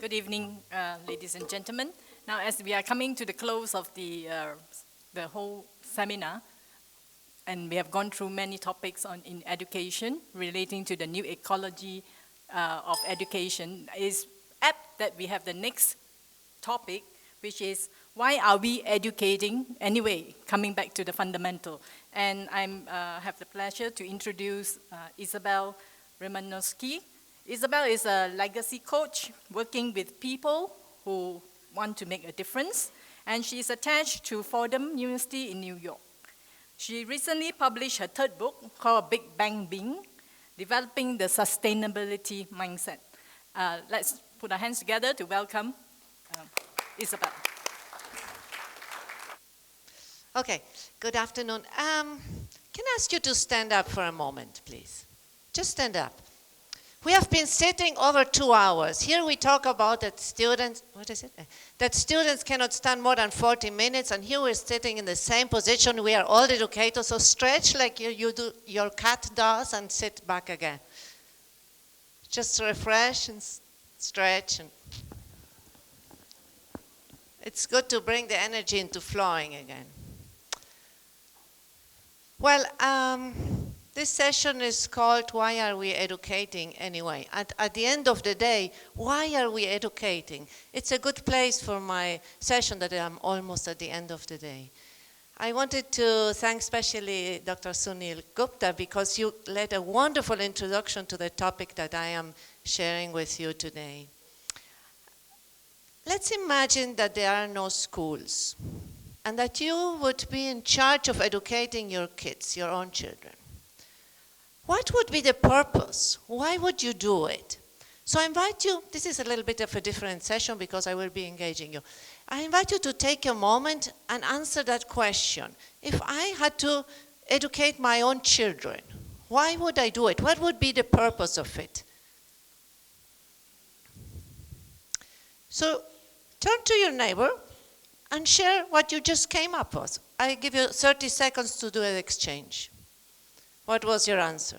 Good evening, ladies and gentlemen. Now, as we are coming to the close of the whole seminar, and we have gone through many topics in education relating to the new ecology of education, is apt that we have the next topic, which is why are we educating anyway, coming back to the fundamental. And I have the pleasure to introduce Isabel Rimanoczy. Isabel is a legacy coach working with people who want to make a difference, and she is attached to Fordham University in New York. She recently published her third book called Big Bang Being, Developing the Sustainability Mindset. Let's put our hands together to welcome Isabel. Okay, good afternoon. Can I ask you to stand up for a moment, please? Just stand up. We have been sitting over 2 hours. Here we talk about that students, that students cannot stand more than 40 minutes, and here we're sitting in the same position. We are all educators, so stretch like you do, your cat does, and sit back again. Just refresh and stretch. And it's good to bring the energy into flowing again. Well, this session is called Why Are We Educating Anyway? At the end of the day, why are we educating? It's a good place for my session that I'm almost at the end of the day. I wanted to thank especially Dr. Sunil Gupta because you led a wonderful introduction to the topic that I am sharing with you today. Let's imagine that there are no schools and that you would be in charge of educating your kids, your own children. What would be the purpose? Why would you do it? So I invite you, this is a little bit of a different session because I will be engaging you. I invite you to take a moment and answer that question. If I had to educate my own children, why would I do it? What would be the purpose of it? So turn to your neighbor and share what you just came up with. I give you 30 seconds to do an exchange. What was your answer?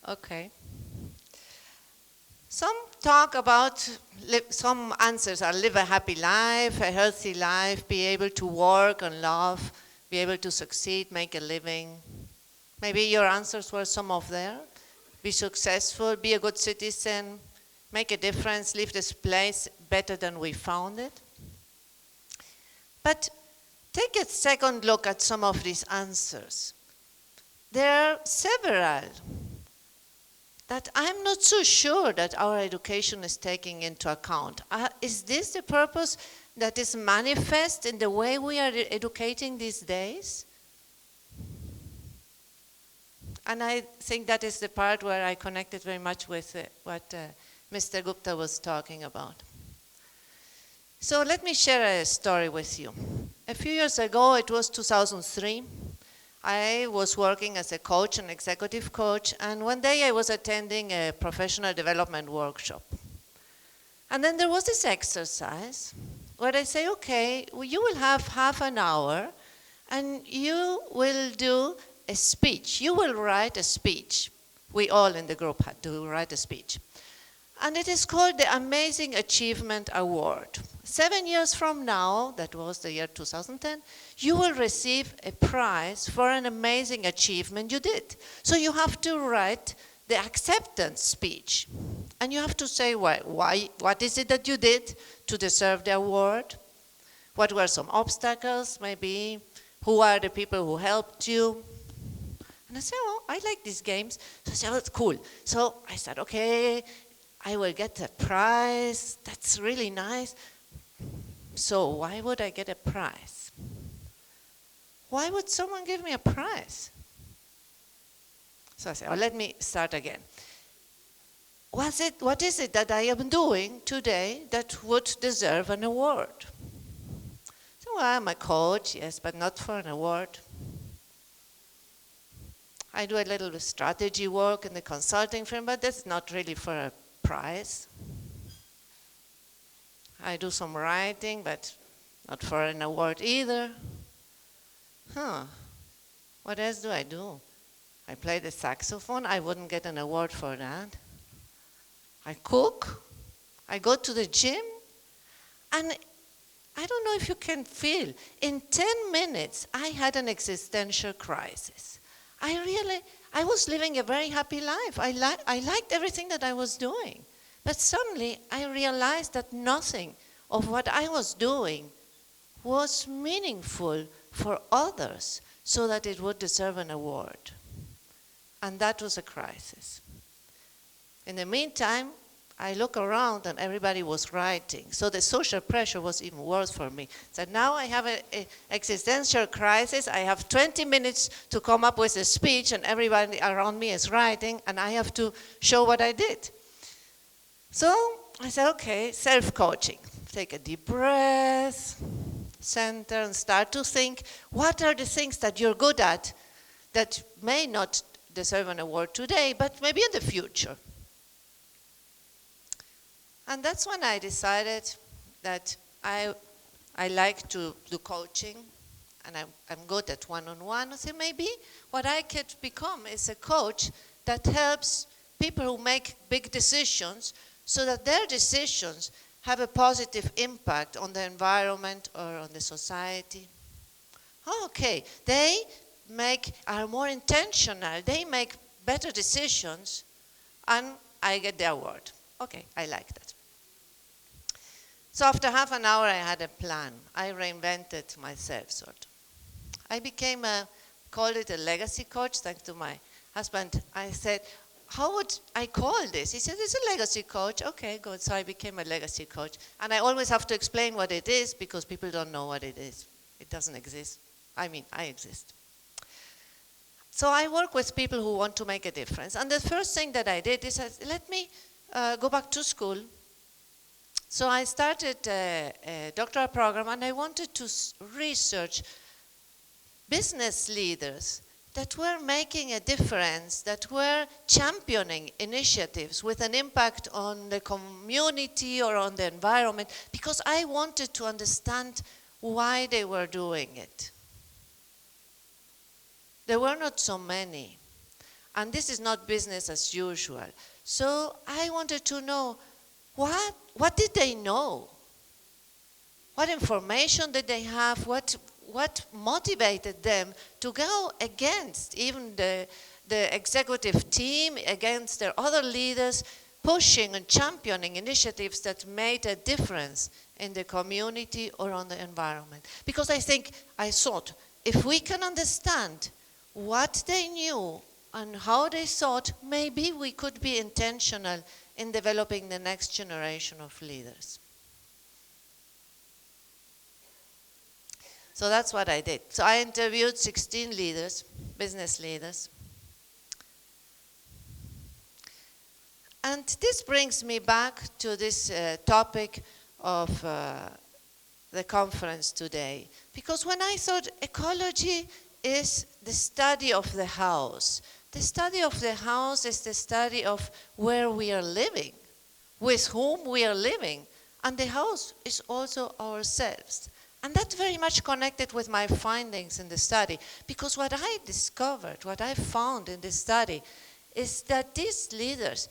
Okay. Some talk about, some answers are live a happy life, a healthy life, be able to work and love, be able to succeed, make a living. Maybe your answers were some of there. Be successful, be a good citizen, make a difference, leave this place better than we found it. But take a second look at some of these answers. There are several that I'm not so sure that our education is taking into account. Is this the purpose that is manifest in the way we are educating these days? And I think that is the part where I connected very much with what Mr. Gupta was talking about. So let me share a story with you. A few years ago, it was 2003, I was working as a coach, an executive coach, and one day I was attending a professional development workshop. And then there was this exercise where they say, okay, well, you will have half an hour and you will do a speech. You will write a speech. We all in the group had to write a speech. And it is called the Amazing Achievement Award. 7 years from now, that was the year 2010, you will receive a prize for an amazing achievement you did. So you have to write the acceptance speech. And you have to say why, what is it that you did to deserve the award? What were some obstacles, maybe? Who are the people who helped you? And I said, oh, I like these games. So I said, oh, it's cool. So I said, okay, I will get a prize. That's really nice. So why would I get a prize? Why would someone give me a prize? So I said, oh, let me start again. What is it that I am doing today that would deserve an award? So Well, I'm a coach, yes, but not for an award. I do a little strategy work in the consulting firm, but that's not really for a prize. I do some writing, but not for an award either. What else do I do? I play the saxophone. I wouldn't get an award for that. I cook. I go to the gym. And I don't know if you can feel, in 10 minutes, I had an existential crisis. I was living a very happy life. I liked everything that I was doing. But suddenly, I realized that nothing of what I was doing was meaningful for others so that it would deserve an award. And that was a crisis. In the meantime, I look around and everybody was writing. So the social pressure was even worse for me. So now I have an existential crisis. I have 20 minutes to come up with a speech and everybody around me is writing and I have to show what I did. So I said, okay, self-coaching. Take a deep breath, center and start to think, what are the things that you're good at that may not deserve an award today, but maybe in the future? And that's when I decided that I like to do coaching, and I'm good at one-on-one. I said, maybe what I could become is a coach that helps people who make big decisions so that their decisions have a positive impact on the environment or on the society. Okay, they are more intentional, they make better decisions, and I get the award. Okay, I like that. So after half an hour, I had a plan. I reinvented myself, sort of. I called it a legacy coach, thanks to my husband. I said, how would I call this? He said, it's a legacy coach. Okay, good. So I became a legacy coach. And I always have to explain what it is because people don't know what it is. It doesn't exist. I mean, I exist. So I work with people who want to make a difference. And the first thing that I did is, let me go back to school. So I started a doctoral program, and I wanted to research business leaders that were making a difference, that were championing initiatives with an impact on the community or on the environment, because I wanted to understand why they were doing it. There were not so many, and this is not business as usual. So I wanted to know, what did they know? What information did they have? What motivated them to go against even the executive team, against their other leaders, pushing and championing initiatives that made a difference in the community or on the environment? Because I thought, if we can understand what they knew and how they thought, maybe we could be intentional in developing the next generation of leaders. So that's what I did. So I interviewed 16 leaders, business leaders. And this brings me back to this topic of the conference today. Because when I thought ecology is the study of the house, the study of the house is the study of where we are living, with whom we are living. And the house is also ourselves. And that's very much connected with my findings in the study, because what I discovered, what I found in this study, is that these leaders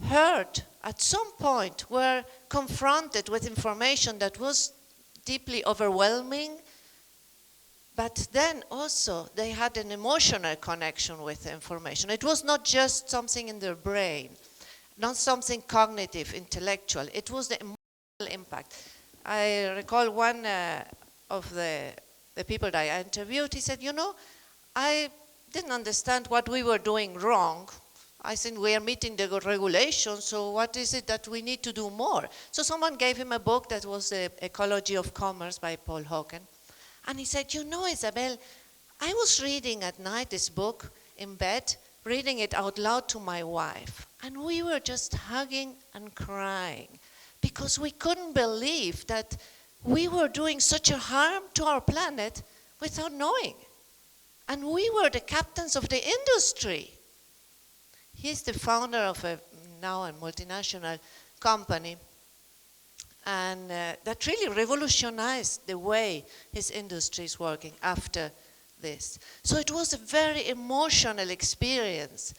heard at some point, were confronted with information that was deeply overwhelming, but then also they had an emotional connection with the information. It was not just something in their brain, not something cognitive, intellectual. It was the emotional impact. I recall one of the people that I interviewed, he said, I didn't understand what we were doing wrong. I think we are meeting the regulations, so what is it that we need to do more? So someone gave him a book that was The Ecology of Commerce by Paul Hawken. And he said, Isabel, I was reading at night this book in bed, reading it out loud to my wife. And we were just hugging and crying, because we couldn't believe that we were doing such a harm to our planet without knowing. And we were the captains of the industry. He's the founder of now a multinational company, and that really revolutionized the way his industry is working after this. So it was a very emotional experience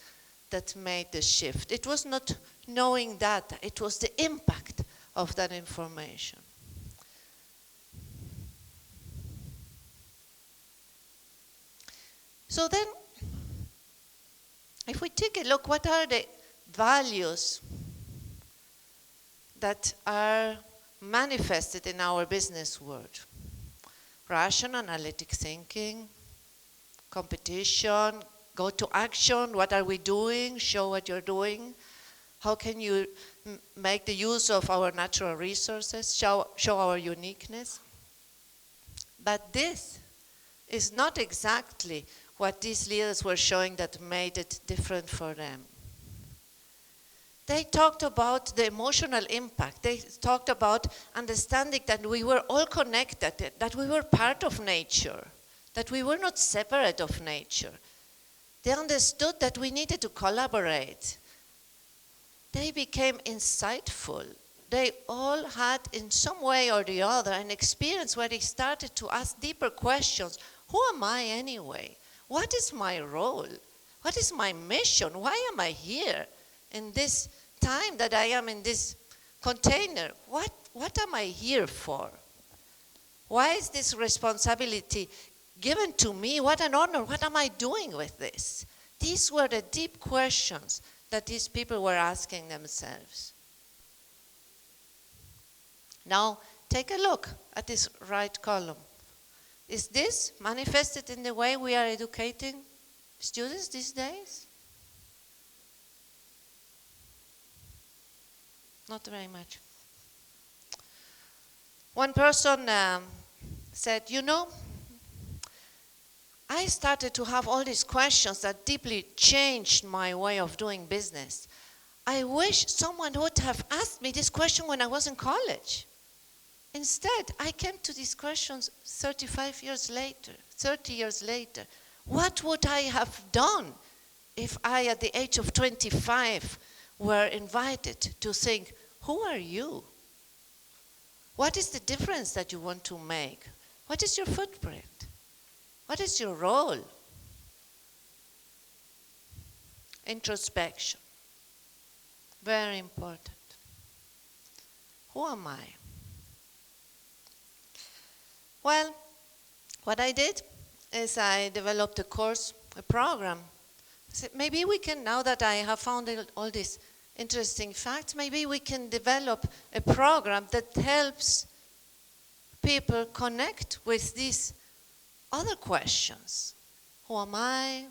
that made the shift. It was not knowing data, it was the impact of that information. So then, if we take a look, what are the values that are manifested in our business world? Rational, analytic thinking, competition, go to action, what are we doing, show what you're doing. How can you make the use of our natural resources, show our uniqueness? But this is not exactly what these leaders were showing that made it different for them. They talked about the emotional impact. They talked about understanding that we were all connected, that we were part of nature, that we were not separate of nature. They understood that we needed to collaborate. They became insightful. They all had, in some way or the other, an experience where they started to ask deeper questions. Who am I anyway? What is my role? What is my mission? Why am I here in this time that I am in this container? What am I here for? Why is this responsibility given to me? What an honor. What am I doing with this? These were the deep questions that these people were asking themselves. Now, take a look at this right column. Is this manifested in the way we are educating students these days? Not very much. One person said, you know, I started to have all these questions that deeply changed my way of doing business. I wish someone would have asked me this question when I was in college. Instead, I came to these questions 35 years later, 30 years later. What would I have done if I, at the age of 25, were invited to think, who are you? What is the difference that you want to make? What is your footprint? What is your role? Introspection. Very important. Who am I? Well, what I did is I developed a course, a program. I said, maybe we can, now that I have found all these interesting facts, maybe we can develop a program that helps people connect with these other questions. Who am I?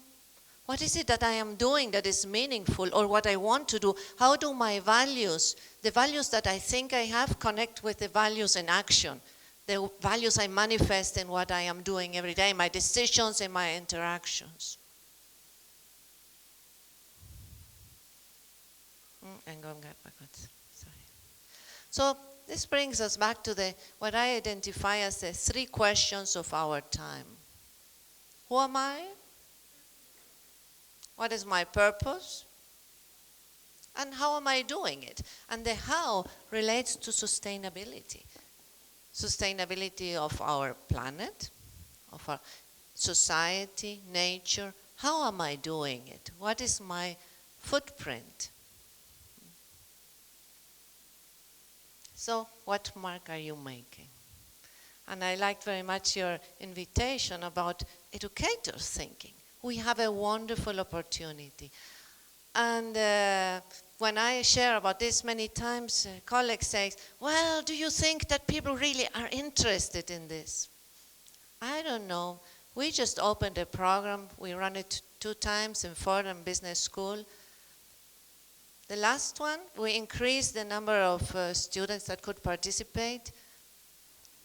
What is it that I am doing that is meaningful, or what I want to do? How do my values, the values that I think I have, connect with the values in action? The values I manifest in what I am doing every day, my decisions and my interactions. I'm going backwards. Sorry. So this brings us back to what I identify as the 3 questions of our time. Who am I? What is my purpose? And how am I doing it? And the how relates to sustainability. Sustainability of our planet, of our society, nature. How am I doing it? What is my footprint? So, what mark are you making? And I liked very much your invitation about educators thinking. We have a wonderful opportunity. And when I share about this many times, colleagues say, well, do you think that people really are interested in this? I don't know. We just opened a program. We run it 2 times in Fordham Business School. The last one, we increased the number of students that could participate.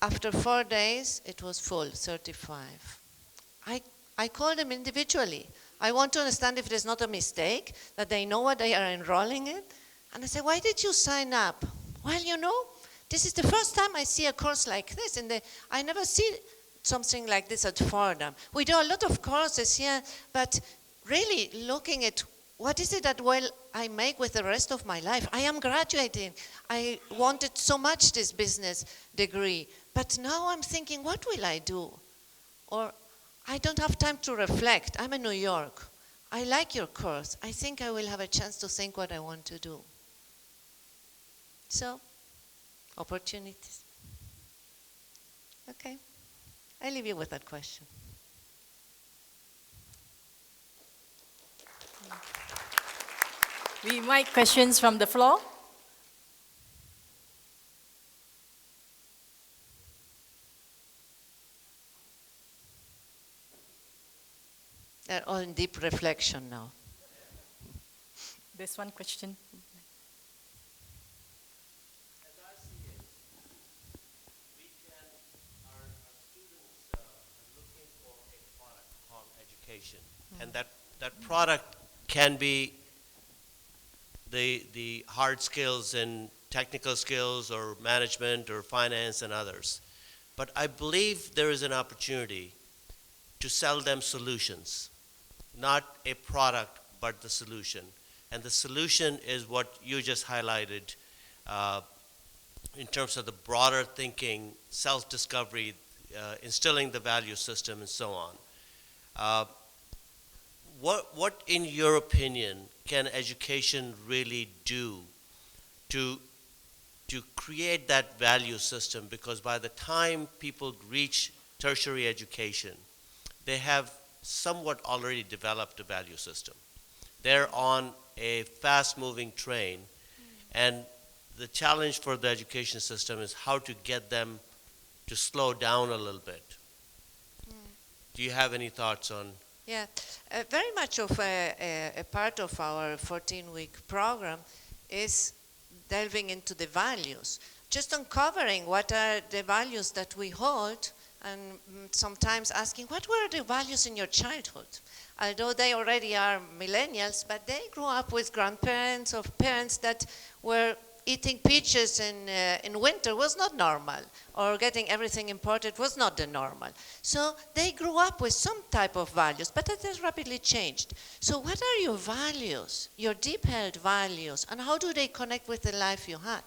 After 4 days, it was full, 35. I called them individually. I want to understand if there's not a mistake, that they know what they are enrolling in. And I said, why did you sign up? Well, you know, this is the first time I see a course like this. I never see something like this at Fordham. We do a lot of courses here, but really looking at what is it that I make with the rest of my life. I am graduating. I wanted so much this business degree, but now I'm thinking, what will I do? Or I don't have time to reflect. I'm in New York. I like your course. I think I will have a chance to think what I want to do. So, opportunities. Okay, I leave you with that question. We invite questions from the floor. They're all in deep reflection now. There's one question. As I see it, our students are looking for a product called education. And that product can be the hard skills and technical skills or management or finance and others. But I believe there is an opportunity to sell them solutions, not a product, but the solution. And the solution is what you just highlighted in terms of the broader thinking, self-discovery, instilling the value system, and so on. What, in your opinion, can education really do to create that value system? Because by the time people reach tertiary education, they have somewhat already developed a value system. They're on a fast-moving train, and the challenge for the education system is how to get them to slow down a little bit. Do you have any thoughts on? Yeah, very much of a part of our 14-week program is delving into the values, just uncovering what are the values that we hold, and sometimes asking, what were the values in your childhood? Although they already are millennials, but they grew up with grandparents or parents that were eating peaches in winter was not normal, or getting everything imported was not the normal. So they grew up with some type of values, but that has rapidly changed. So what are your values, your deep-held values, and how do they connect with the life you had?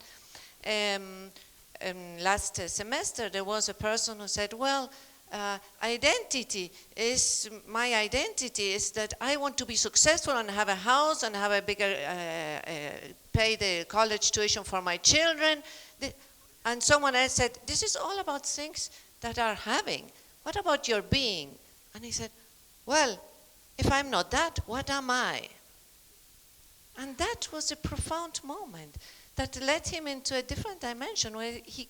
Last semester, there was a person who said, well, my identity is that I want to be successful and have a house and have a bigger, pay the college tuition for my children. And someone else said, this is all about things that are having. What about your being? And he said, well, if I'm not that, what am I? And that was a profound moment that led him into a different dimension where he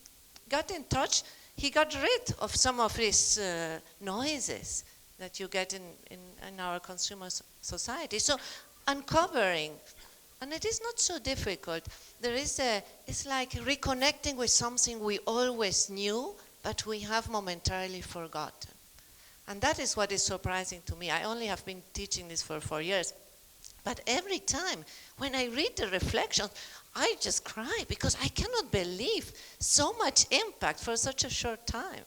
got in touch. He got rid of some of these noises that you get in our consumer society. So uncovering, and it is not so difficult. It's like reconnecting with something we always knew, but we have momentarily forgotten. And that is what is surprising to me. I only have been teaching this for 4 years. But every time when I read the reflections, I just cry because I cannot believe so much impact for such a short time,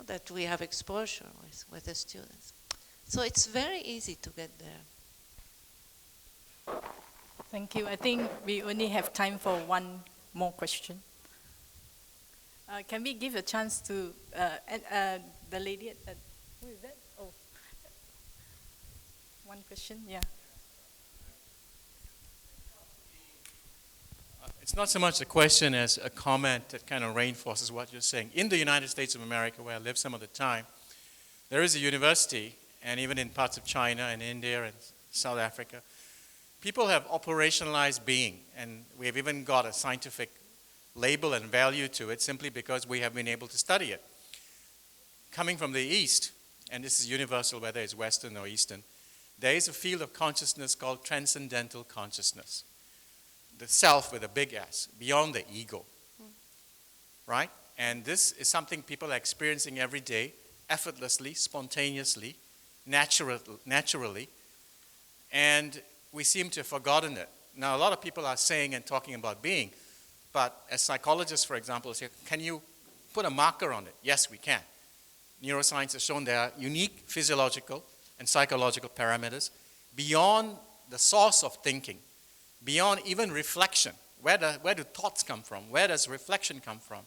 that we have exposure with the students. So it's very easy to get there. Thank you. I think we only have time for one more question. Can we give a chance to the lady at who is that? Oh, one question, yeah. It's not so much a question as a comment that kind of reinforces what you're saying. In the United States of America, where I live some of the time, there is a university, and even in parts of China and India and South Africa, people have operationalized being, and we have even got a scientific label and value to it simply because we have been able to study it. Coming from the East, and this is universal whether it's Western or Eastern, there is a field of consciousness called transcendental consciousness. The self with a big S, beyond the ego, right? And this is something people are experiencing every day, effortlessly, spontaneously, naturally, and we seem to have forgotten it. Now, a lot of people are saying and talking about being, But as psychologists, for example, say, can you put a marker on it? Yes, we can. Neuroscience has shown there are unique physiological and psychological parameters beyond the source of thinking, beyond even reflection. Where do thoughts come from? Where does reflection come from?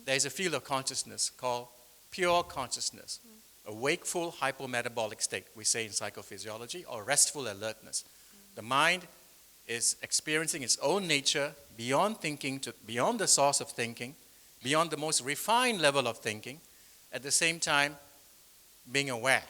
There's a field of consciousness called pure consciousness, a wakeful hypometabolic state, we say in psychophysiology, or restful alertness. The mind is experiencing its own nature beyond thinking, beyond the source of thinking, beyond the most refined level of thinking, at the same time being aware.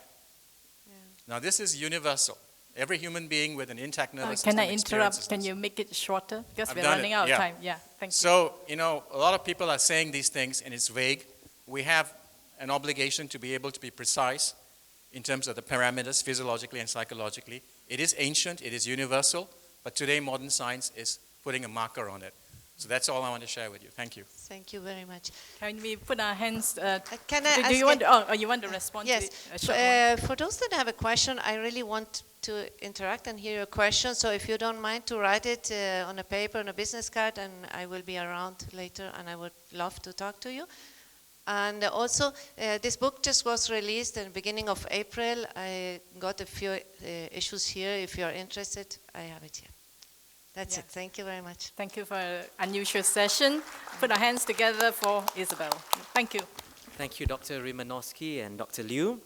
Now this is universal. Every human being with an intact nervous system Can I interrupt? experiences Can this. you make it shorter? Because I've we're done running it, out of yeah. time. Yeah, thank you. So, a lot of people are saying these things and it's vague. We have an obligation to be able to be precise in terms of the parameters physiologically and psychologically. It is ancient, it is universal, but today modern science is putting a marker on it. So that's all I want to share with you. Thank you. Thank you very much. Can we put our hands? Can I do ask you want? You want to respond Yes. to it? A short one? For those that have a question, I really want to interact and hear your question. So if you don't mind to write it on a paper, on a business card, and I will be around later, and I would love to talk to you. And also, this book just was released in the beginning of April. I got a few issues here. If you're interested, I have it here. That's it. Thank you very much. Thank you for an unusual session. Put our hands together for Isabel. Thank you. Thank you, Dr. Rimanoczy and Dr. Liu.